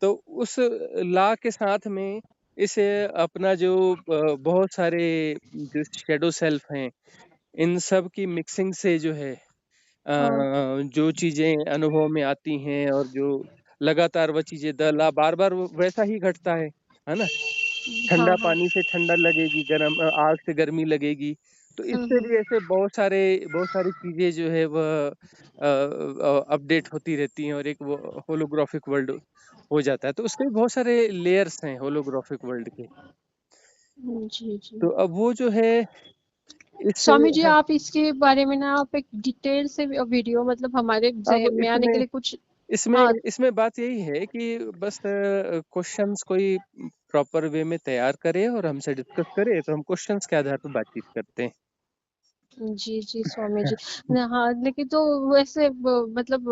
तो उस लॉ के साथ में इस अपना जो बहुत सारे जो शैडो सेल्फ हैं, इन सब की मिक्सिंग से जो है हाँ, जो चीज़ें अनुभव में आती हैं और जो लगातार वह चीज़ें बार-बार वो वैसा ही घटता है ना? हाँ, ठंडा हाँ, पानी से ठंडा लगेगी, आग से गर्मी लगेगी। तो हुँ, इससे हुँ, भी ऐसे बहुत सारी चीज़ें जो है वह अपडेट होती रहती हैं और एक वो होलोग्राफिक वर्ल्ड हो जाता है। तो उसके भी बहुत सारे लेयर्स हैं होलोग्राफिक वर्ल्ड के। जी, जी। तो अब वो जो है इससे स्वामी जी ह आप इसके बारे में ना आप एक डिटेल से वीडियो मतलब हमारे अब ज़हन में आने के इसमें लिए कुछ इसमें हाँ, इसमें बात यही है कि बस क्वेश्चन्स कोई प्रॉपर वे में तैयार करे और हमसे डिस्कस करे, तो हम क्वेश्चन्स के आधार पर बातचीत करते हैं। जी, जी, स्वामी जी। न हाँ, लेकिन तो वैसे मतलब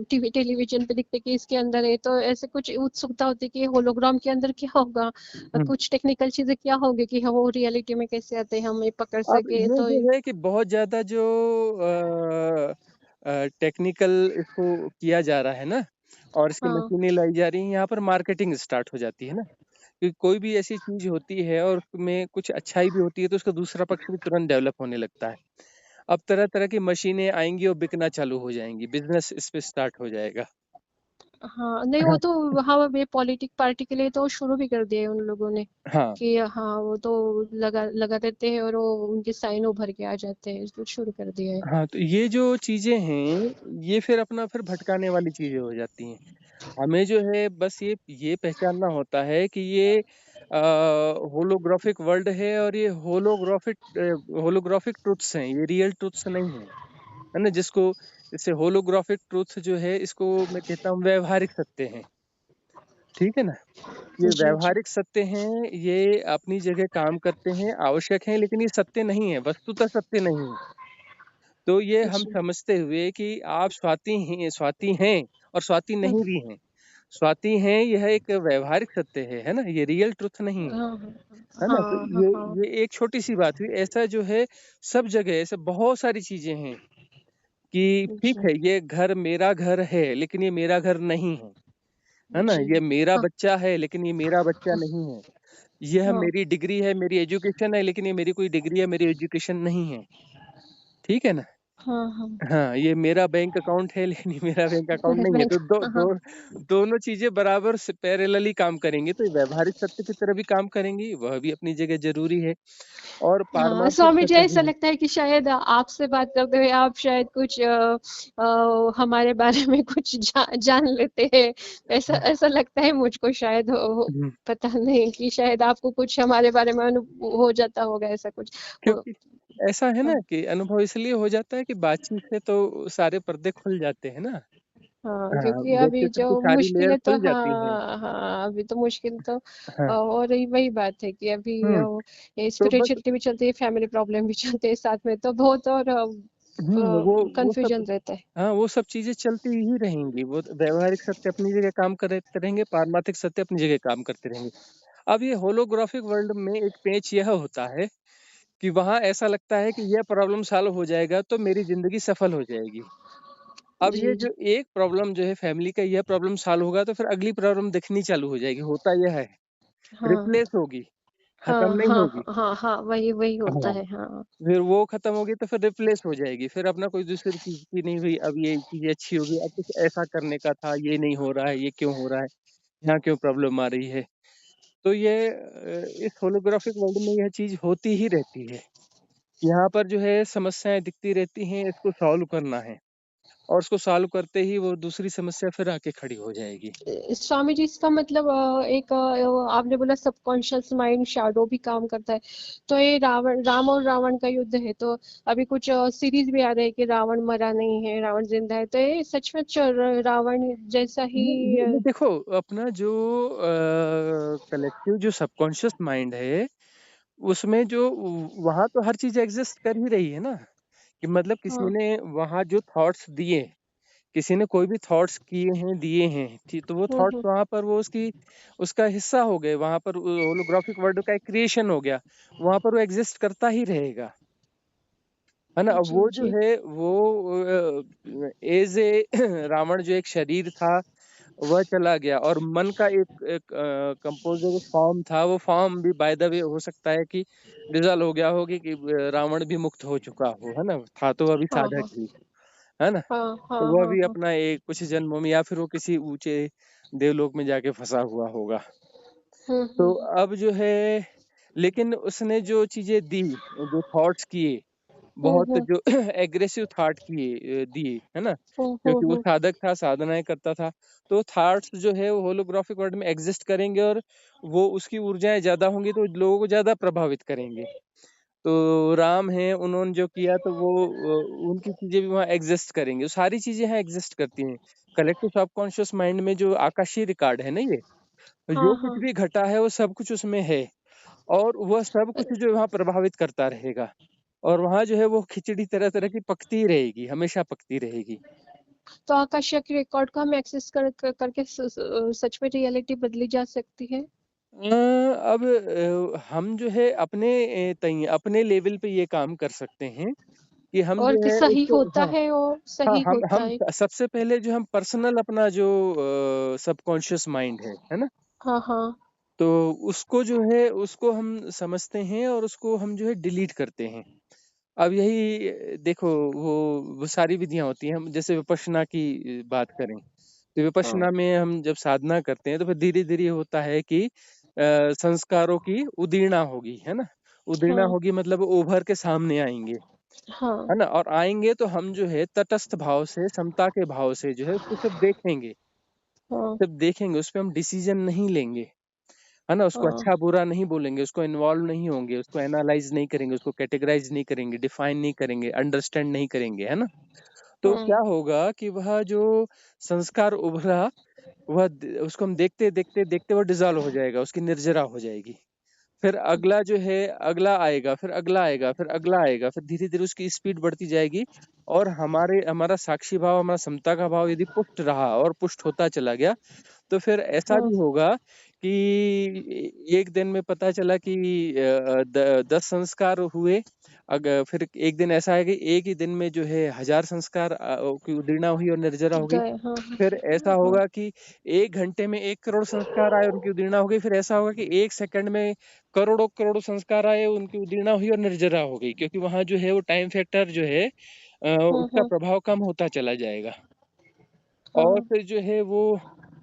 टीवी टेलीविज़न पे दिखते कि इसके अंदर है, तो ऐसे कुछ उत्सुकता होती है कि होलोग्राम के अंदर क्या होगा? हुँ। कुछ टेक्निकल चीज़ें क्या होंगी कि हाँ, वो रियलिटी में कैसे आते हैं, हम ये पकड़ अब सके ये तो जो है कि बहुत ज़्यादा जो टेक्निकल इसको किया जा रहा है ना और इसकी हाँ, मशीनें लाई जा रही हैं, यहाँ पर मार्केटिंग स्टार्ट हो जाती है ना। कि कोई भी ऐसी चीज़ होती है और उसमें कुछ अच्छाई भी होती है, तो उसका दूसरा पक्ष भी तुरंत डेवलप होने लगता है। अब तरह-तरह की मशीनें आएँगी और बिकना चालू हो जाएँगी, बिज़नेस इस पे स्टार्ट हो जाएगा। हाँ, नहीं वो तो हाँ, ये पॉलिटिक पार्टी के लिए तो शुरू भी कर दिए उन लोगों ने हाँ, कि हाँ, वो तो लगा लगा देते हैं और वो उनके साइन उभर के आ जाते हैं, तो शुरू कर दिया है। हाँ, तो ये जो चीज़ें हैं, ये फिर भटकाने वाली चीज़ें हो जाती हैं। हमें जो है बस ये पहचानना होता है कि ये होलोग्राफिक वर्ल्ड है और ये होलोग्राफिक ट्रुथ्स हैं, ये रियल ट्रुथ्स नहीं है ना। जिसको जैसे होलोग्राफिक ट्रुथ जो है इसको मैं कहता हूँ व्यवहारिक सत्य है, ठीक है ना। ये जी जी। व्यवहारिक सत्य हैं, ये अपनी जगह काम करते हैं, आवश्यक हैं, लेकिन ये सत्य नहीं है, वस्तुतः सत्य नहीं है। तो ये हम जी। समझते हुए कि आप स्वाति हैं और स्वाति नहीं भी हैं। स्वाति हैं यह एक व्यवहारिक सत्य है ना? ये रियल ट्रुथ नहीं हाँ हाँ है ना? तो हाँ हाँ ये हाँ। ये एक छोटी-सी बात हुई। ऐसा जो है सब जगह ऐसे बहुत सारी चीज़ें हैं कि ठीक जी है, ये घर मेरा घर है, लेकिन ये मेरा घर नहीं है ना? जी। ये मेरा हाँ बच्चा है, लेकिन ये मेरा बच्चा नहीं है। यह हाँ मेरी डिग्री है, मेरी एजुकेशन है, लेकिन ये मेरी कोई डिग्री है, मेरी एजुकेशन नहीं है। ठीक है ना? हाँ हाँ। हाँ, ये मेरा बैंक अकाउंट है, लेकिन ये मेरा बैंक अकाउंट नहीं है। बैंक। तो दो हाँ दो दोनों चीज़ें बराबर से पैरेलली काम करेंगी, तो ये व्यावहारिक सत्य की तरह भी काम करेंगी, वह भी अपनी जगह ज़रूरी है। और हाँ, पारमार्थिक स्वामी जी सत्य ऐसा भी है। लगता है कि शायद आपसे बात करते हुए आप शायद कुछ हमारे बारे में कुछ जान लेते हैं। ऐसा हाँ, ऐसा लगता है मुझको शायद हुँ, पता नहीं कि शायद आपको कुछ हमारे बारे में हो जाता होगा ऐसा कुछ हो। क्योंकि ऐसा है ना हाँ कि अनुभव इसलिए हो जाता है कि बातचीत से तो सारे पर्दे खुल जाते हैं ना। हाँ, हाँ, क्योंकि अभी व्यक्तित्व की जो सारी मुश्किल लेयर है तो खुल जाती हैं। हाँ हाँ अभी तो मुश्किल तो हाँ, और वही बात है कि अभी हुँ, तो बस स्पिरिचुअलिटी भी चलती है, फैमिली प्रॉब्लम भी चलते हैं साथ में, तो बहुत और वो सब कंफ्यूजन रहता है। हाँ, वो सब चीज़ें चलती ही रहेंगी। वो तो व्यावहारिक सत्य अपनी जगह काम करते रहेंगे, पारमार्थिक सत्य अपनी जगह काम करते रहेंगे। अब ये होलोग्राफिक वर्ल्ड में एक पेंच यह होता है कि वहाँ ऐसा लगता है कि यह प्रॉब्लम सॉल्व हो जाएगा तो मेरी ज़िंदगी सफल हो जाएगी। अब ये जी जी। जो एक प्रॉब्लम जो है फैमिली का यह प्रॉब्लम सॉल्व होगा तो फिर अगली प्रॉब्लम दिखनी चालू हो जाएगी। होता यह है, हाँ रिप्लेस होगी, खत्म हाँ नहीं हाँ होगी। हाँ हाँ वही वही होता हाँ। है हाँ। फिर वो खत्म होगी तो फिर रिप्लेस हो जाएगी। फिर अपना कोई दूसरी चीज़ की नहीं हुई, अब ये चीज़ अच्छी होगी, अब कुछ ऐसा करने का था, ये नहीं हो रहा है, ये क्यों हो रहा है, यहाँ क्यों प्रॉब्लम आ रही है। तो ये इस होलोग्राफिक वर्ल्ड में यह चीज़ होती ही रहती है। यहाँ पर जो है समस्याएँ दिखती रहती हैं, इसको सॉल्व करना है और उसको सॉल्व करते ही वो दूसरी समस्या फिर आके खड़ी हो जाएगी। स्वामी जी इसका मतलब एक आपने बोला सबकॉन्शियस माइंड शैडो भी काम करता है, तो ये राम और रावण का युद्ध है, तो अभी कुछ सीरीज भी आ रहे हैं कि रावण मरा नहीं है, रावण जिंदा है, तो ये सचमुच रावण जैसा ही ये देखो अपना जो कलेक्टिव जो सबकॉन्शियस माइंड है, उसमें जो वहाँ तो हर चीज़ एग्ज़िस्ट कर ही रही है ना, कि मतलब किसी हाँ ने वहाँ जो थॉट्स दिए, किसी ने कोई भी थॉट्स किए हैं, दिए हैं, तो वो थॉट्स हम्म। वहाँ पर वो उसका हिस्सा हो गए, वहाँ पर होलोग्राफिक वर्ल्ड का एक क्रिएशन हो गया, वहाँ पर वो एग्ज़िस्ट करता ही रहेगा, है ना? अब जी वो जो जी। है वो ऐज़ ए रावण जो एक शरीर था वह चला गया और मन का एक एक कंपोज़र फॉर्म था, वो फॉर्म भी बाय द वे हो सकता है कि डिसॉल्व हो गया हो कि रावण भी मुक्त हो चुका हो, है ना? था तो अभी हाँ साधक हाँ ही, है ना? हाँ हाँ तो वह हाँ भी हाँ। अपना एक कुछ जन्मों में या फिर वो किसी ऊँचे देवलोक में जाके फँसा हुआ होगा। तो हम्म। अब जो है लेकिन उसने जो चीज़ें दी, जो थॉट्स किए बहुत हम्म। जो एग्रेसिव थॉट दिए, है ना? क्योंकि वो हम्म। साधक था, साधनाएँ करता था, तो थॉट्स जो है वो होलोग्राफिक वर्ल्ड में एग्ज़िस्ट करेंगे और वो उसकी ऊर्जाएँ ज़्यादा होंगी तो लोगों को ज़्यादा प्रभावित करेंगे। तो राम हैं, उन्होंने जो किया तो वो उनकी चीज़ें भी वहाँ एग्ज़िस्ट करेंगी, वो सारी चीज़ें यहाँ एग्ज़िस्ट करती हैं। कलेक्टिव सबकॉन्शियस माइंड में जो आकाशीय रिकॉर्ड है ना ये, जो हाँ कुछ हाँ। भी घटा है वो सब कुछ उसमें है और वह सब कुछ जो वहाँ प्रभावित करता रहेगा। और वहाँ जो है वो खिचड़ी तरह-तरह की पकती ही रहेगी, हमेशा पकती रहेगी। तो आकाशीय रिकॉर्ड को हम एक्सेस करके सच में रियलिटी बदली जा सकती है। अब हम जो है अपने लेवल पे ये काम कर सकते हैं कि हम और जो कि है सही उसको होता हाँ, है और हाँ, सही होता हम है। सबसे पहले जो हम पर्सनल अपना जो सबकॉन्शियस माइंड है ना? हाँ हाँ तो उसको जो है उसको हम समझते हैं और उसको हम जो है डिलीट करते हैं। अब यही देखो वो सारी विधियाँ होती हैं, हम जैसे विपश्यना की बात करें, तो हाँ विपश्यना में हम जब साधना करते हैं तो फिर धीरे-धीरे होता है कि संस्कारों की उदीर्णा होगी, है ना? उदीर्णा हाँ होगी मतलब वो उभर के सामने आएँगे, हाँ है ना? और आएँगे तो हम जो है तटस्थ भाव से, समता के भाव से जो है उसको सिर्फ़ देखेंगे, हाँ सिर्फ़ देखेंगे, उसपे हम डिसीज़न नहीं लेंगे। है ना? उसको हाँ, अच्छा बुरा नहीं बोलेंगे, उसको इन्वॉल्व नहीं होंगे, उसको एनालाइज़ नहीं करेंगे, उसको कैटेगराइज़ नहीं करेंगे, डिफाइन नहीं करेंगे, अंडरस्टैंड नहीं करेंगे, है ना? तो हाँ, क्या होगा कि वह जो संस्कार उभरा, वह उसको हम देखते देखते देखते वो डिजॉल्व हो जाएगा, उसकी निर्जरा हो जाएगी। फिर अगला जो है, अगला आएगा, फिर अगला आएगा, फिर अगला आएगा, फिर धीरे धीरे उसकी स्पीड बढ़ती जाएगी। और हमारा साक्षी भाव, हमारा समता का भाव यदि पुष्ट रहा और पुष्ट होता चला गया, तो फिर ऐसा हाँ, भी होगा कि एक दिन में पता चला कि 10 संस्कार हुए। अगर फिर एक दिन ऐसा है कि एक ही दिन में जो है 1000 संस्कार की उदीर्णा हुई और निर्जरा हो गई। गए, हाँ, फिर ऐसा हाँ, होगा कि 1 घंटे में 1 करोड़ संस्कार आए, उनकी उदीर्णा हो गई। फिर ऐसा होगा कि 1 सेकंड में करोड़ों करोड़ों संस्कार आए, उनकी उदीर्णा हुई और निर्जरा हो गई, क्योंकि वहां जो है वो टाइम फैक्टर जो है हाँ, उसका हाँ, प्रभाव कम होता चला जाएगा। और हाँ, फिर जो है वो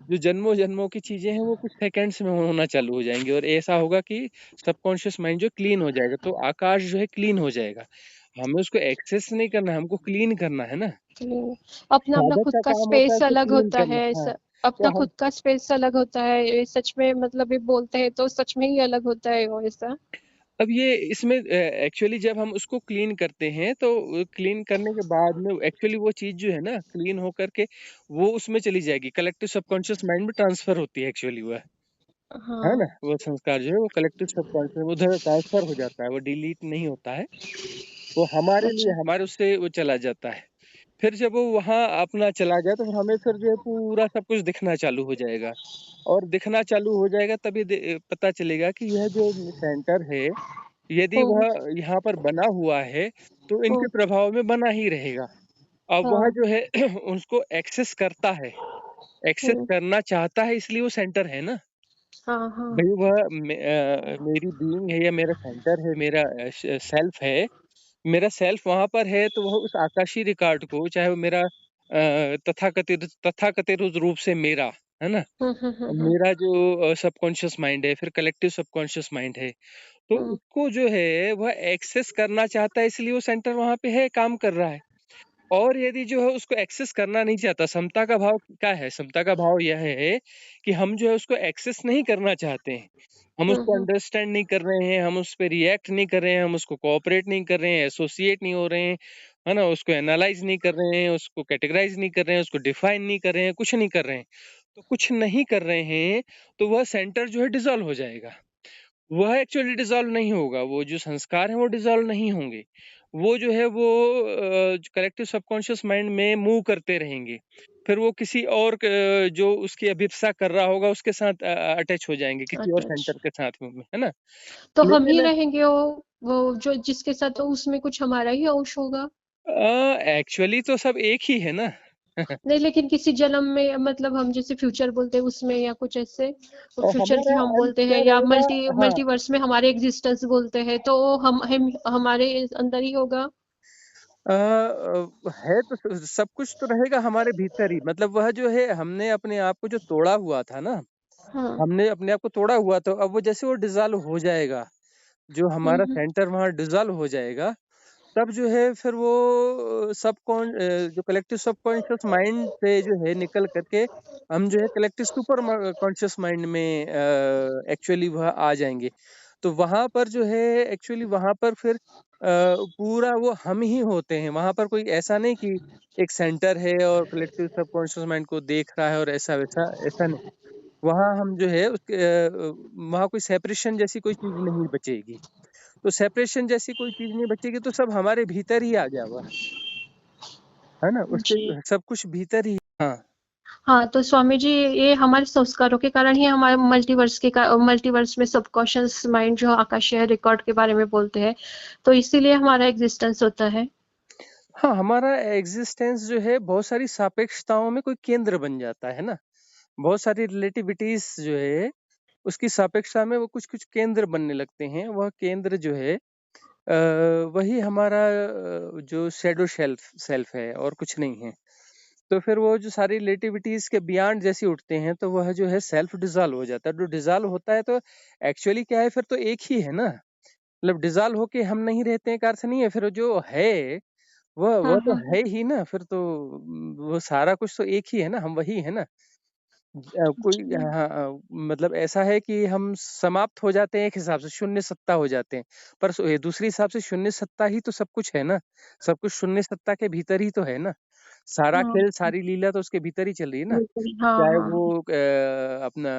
जो जन्मों जन्मों की चीजें हैं वो कुछ सेकंड्स में होना चालू हो जाएंगी, और ऐसा होगा कि सबकॉन्शियस माइंड जो क्लीन हो जाएगा, तो आकाश जो है क्लीन हो जाएगा। हमें उसको एक्सेस नहीं करना है, हमको क्लीन करना है ना। चलिए। अपना अपना साधक खुद का का काम होता है स्पेस उसको अलग क्लीन होता करना। है, हाँ, अपना तो हम खुद का स्पेस अलग होता है, ये सच में मतलब ये बोलते हैं तो सच में ही अलग होता है वो ऐसा। अब ये इसमें एक्चुअली जब हम उसको क्लीन करते हैं, तो क्लीन करने के बाद में एक्चुअली वो चीज जो है ना, क्लीन होकर के वो उसमें चली जाएगी, कलेक्टिव सबकॉन्शियस माइंड में ट्रांसफर होती है एक्चुअली वह, है ना? हाँ, वो संस्कार जो है वो कलेक्टिव सबकॉन्शियस उधर ट्रांसफर हो जाता है, वो डिलीट नहीं होता है। वो हमारे लिए, अच्छा, हमारे उससे वो चला जाता है। फिर जब वो वहाँ अपना चला जाए, तो फिर हमें फिर जो है पूरा सब कुछ दिखना चालू हो जाएगा। और दिखना चालू हो जाएगा तभी पता चलेगा कि यह जो सेंटर है, यदि हम्म, वह यहाँ पर बना हुआ है, तो इनके हम्म, प्रभाव में बना ही रहेगा। अब वह हाँ, जो है उसको एक्सेस करता है, एक्सेस हम्म, करना चाहता है, इसलिए वो सेंटर है ना। हाँ, हाँ, भई वह मेरी बीइंग है या मेरा सेंटर है, मेरा सेल्फ है। मेरा सेल्फ वहाँ पर है, तो वह उस आकाशीय रिकॉर्ड को, चाहे वो मेरा तथाकथित उस रूप से मेरा, है ना? मेरा जो सबकॉन्शियस माइंड है, फिर कलेक्टिव सबकॉन्शियस माइंड है, तो हम्म, उसको जो है वह एक्सेस करना चाहता है, इसलिए वो सेंटर वहाँ पे है, काम कर रहा है। और यदि जो है उसको एक्सेस करना नहीं चाहता, समता का भाव क्या है? समता का भाव यह है कि हम जो है उसको एक्सेस नहीं करना चाहते हैं। हम उसको हम्म, अंडरस्टैंड नहीं कर रहे हैं, हम उस पे रिएक्ट नहीं कर रहे हैं, हम उसको कोऑपरेट नहीं कर रहे हैं, एसोसिएट नहीं हो रहे हैं, है ना? उसको एनालाइज़ नहीं कर रहे हैं, उसको कैटेगराइज़ नहीं कर रहे हैं, उसको डिफाइन नहीं कर रहे हैं, कुछ नहीं कर रहे हैं। तो कुछ नहीं कर रहे हैं, तो वह सेंटर जो है डिसॉल्व हो जाएगा। वह एक्चुअली डिसॉल्व नहीं होगा, वो जो संस्कार हैं वो डिसॉल्व नहीं होंगे। वो जो है वो कलेक्टिव सबकॉन्शियस माइंड में मूव करते रहेंगे। फिर वो किसी और जो उसकी अभिप्सा कर रहा होगा उसके साथ अटैच हो जाएँगे, किसी और अटैच, सेंटर के साथ में, है ना? तो हम ही लेकिन रहेंगे वो जो जिसके साथ, तो उसमें कुछ हमारा ही अंश होगा। एक्चुअली तो सब एक ही है ना। नहीं, लेकिन किसी जन्म में मतलब हम जैसे फ्यूचर बोलते हैं उसमें, या कुछ ऐसे, तो और फ्यूचर की हमारा हम अंत बोलते हैं, क्या या रहेगा? हाँ, मल्टीवर्स में हमारे एग्जिस्टेंस बोलते हैं, तो हम हमारे अंदर ही होगा। है तो सब कुछ तो रहेगा हमारे भीतर ही, मतलब वह जो है हमने अपने आप को जो तोड़ा हुआ था ना, हाँ, हमने अपने आप को तोड़ा हुआ, तो अब वो जैसे वो डिसॉल्व हो जाएगा, जो हमारा हम्म, सेंटर वहाँ डिसॉल्व हो जाएगा, तब जो है फिर वो जो कलेक्टिव सबकॉन्शियस माइंड से जो है निकल करके हम जो है कलेक्टिव सुपर कॉन्शियस माइंड में एक्चुअली वह आ जाएंगे। तो वहां पर जो है एक्चुअली वहां पर फिर पूरा वो हम ही होते हैं। वहां पर कोई ऐसा नहीं कि एक सेंटर है और कलेक्टिव सबकॉन्शियस माइंड को देख रहा है और ऐसा वैसा, ऐसा नहीं। वहाँ हम जो है उसके वहाँ कोई सेपरेशन जैसी कोई चीज़ नहीं बचेगी। तो सेपरेशन जैसी कोई चीज़ नहीं बचेगी, तो सब हमारे भीतर ही आ गया हुआ है ना? उसके जी, सब कुछ भीतर ही। हाँ। हाँ, तो स्वामी जी, ये हमारे संस्कारों के कारण ही हमारे मल्टीवर्स में सबकॉन्शियस माइंड जो आकाशीय रिकॉर्ड के बारे में बोलते हैं, तो इसीलिए हमारा एग्जिस्टेंस होता है। हाँ, हमारा एग्ज़िस्टेंस जो है बहुत सारी सापेक्षताओं में कोई केंद्र बन जाता है ना? बहुत सारी रिलेटिविटीज़ जो है, उसकी सापेक्षता में वो कुछ-कुछ केंद्र बनने लगते हैं। वह केंद्र जो है वही हमारा जो शैडो सेल्फ है और कुछ नहीं है। तो फिर वो जो सारी रिलेटिविटीज़ के बियॉन्ड जैसे उठते हैं, तो वह जो है सेल्फ डिसॉल्व हो जाता है। जो डिसॉल्व होता है, तो एक्चुअली क्या है, फिर तो एक ही है ना। मतलब डिसॉल्व होके हम नहीं रहते हैं का अर्थ नहीं है। फिर जो है हाँ, वह तो हाँ, है ही ना। फिर तो वो सारा कुछ तो एक ही है ना, हम वही है ना। कोई जी। हाँ, मतलब ऐसा है कि हम समाप्त हो जाते हैं एक हिसाब से, शून्य सत्ता हो जाते हैं। पर दूसरे हिसाब से शून्य सत्ता ही तो सब कुछ है ना, सब कुछ शून्य सत्ता के भीतर ही तो है ना। सारा हाँ, खेल, सारी लीला तो उसके भीतर ही चल रही है ना। बिल्कुल। हाँ, चाहे हाँ। वो अपना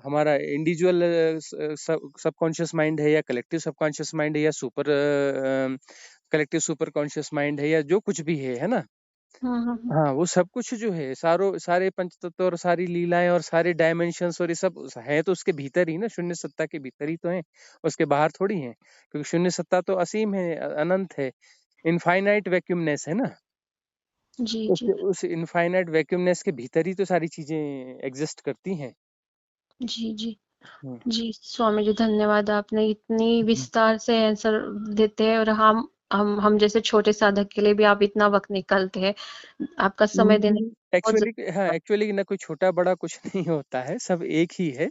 हमारा इंडिविजुअल सबकॉन्शियस माइंड है, या कलेक्टिव सबकॉन्शियस माइंड है, या super collective super conscious mind है, या जो कुछ भी है ना। हाँ, हाँ, हाँ। हाँ, वो सब कुछ जो है, सारे पंचतत्व और सारी लीलाएं और सारे डायमेंशंस और ये सब है तो उसके भीतर ही ना, शून्य सत्ता के भीतर ही तो है, उसके बाहर थोड़ी है। क्योंकि शून्य सत्ता तो असीम है, अनंत है, इनफाइनाइट वैक्यूमनेस है ना। जी, जी। उस इनफाइनाइट वैक्यूमनेस के भीतर ही तो सारी चीजें एग्जिस्ट करती हैं। जी, जी। हम्म, जी, स्वामी जी, धन्यवाद। आपने इतनी हम्म। विस्तार से आंसर देते हैं, और हम जैसे छोटे साधक के लिए भी आप इतना वक़्त निकालते हैं। आपका समय देने बहुत एक्चुअली हाँ, ज़रूरी। एक्चुअली ना कोई छोटा बड़ा कुछ नहीं होता है, सब एक ही है।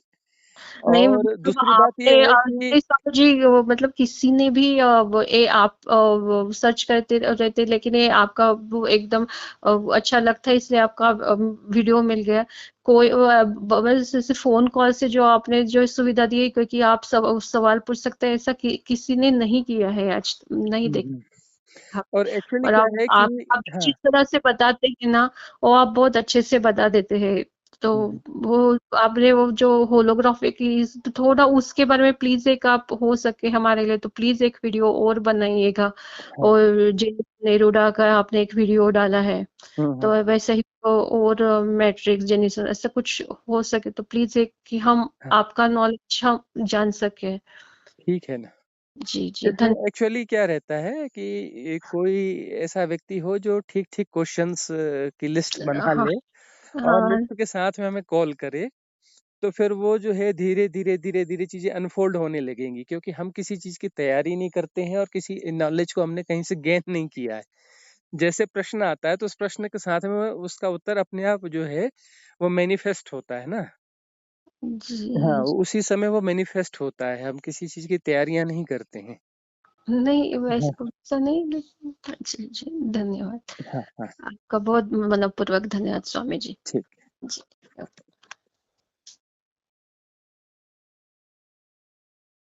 नहीं, और मतलब दूसरी बात आपने ये है कि नहीं स्वामी जी, मतलब किसी ने भी आप सर्च करते रहते, लेकिन ये आपका वो एकदम अच्छा लगता है, इसलिए आपका वीडियो मिल गया। कोई बस जैसे फोन कॉल से जो आपने जो सुविधा दी है, क्योंकि आप सब सवाल पूछ सकते हैं, ऐसा किसी ने नहीं किया है आज, नहीं हम्म, देखा। और एक्चुअली और क्या आप है आप कि आप हाँ, जिस तरह से बताते हैं ना, वो आप बहुत अच्छे से बता देते हैं। तो हम्म, वो आपने वो जो होलोग्राफी की, तो थोड़ा उसके बारे में प्लीज, एक आप हो सके हमारे लिए तो प्लीज एक वीडियो और बनाइएगा। हाँ, और जे नेरूडा का आपने एक वीडियो डाला है, हम्म, तो वैसे ही और मैट्रिक्स जेनिसन ऐसा कुछ हो सके तो प्लीज, एक कि हम हाँ, आपका नॉलेज हम जान सके। ठीक है ना। जी, जी, इसमें एक्चुअली क्या रहता है कि कोई ऐसा व्यक्ति हो जो ठीक ठीक क्वेश्चंस की लिस्ट बना हाँ, ले, और हाँ। लिस्ट के साथ में हमें कॉल करे, तो फिर वो जो है धीरे धीरे धीरे धीरे चीजें अनफोल्ड होने लगेंगी, क्योंकि हम किसी चीज की तैयारी नहीं करते हैं और किसी नॉलेज को हमने कहीं से गेन नहीं किया है। जैसे प्रश्न आता है तो उस प्रश्न के साथ में उसका उत्तर अपने आप जो है वो मैनिफेस्ट होता है ना। हाँ, जी, उसी समय वो मैनिफेस्ट होता है, हम किसी चीज की तैयारियां नहीं करते हैं। नहीं, हाँ, वैसे वैसा नहीं, लेकिन जी, जी, धन्यवाद। हाँ, हाँ, आपका बहुत मनःपूर्वक धन्यवाद स्वामी जी। ठीक। जी।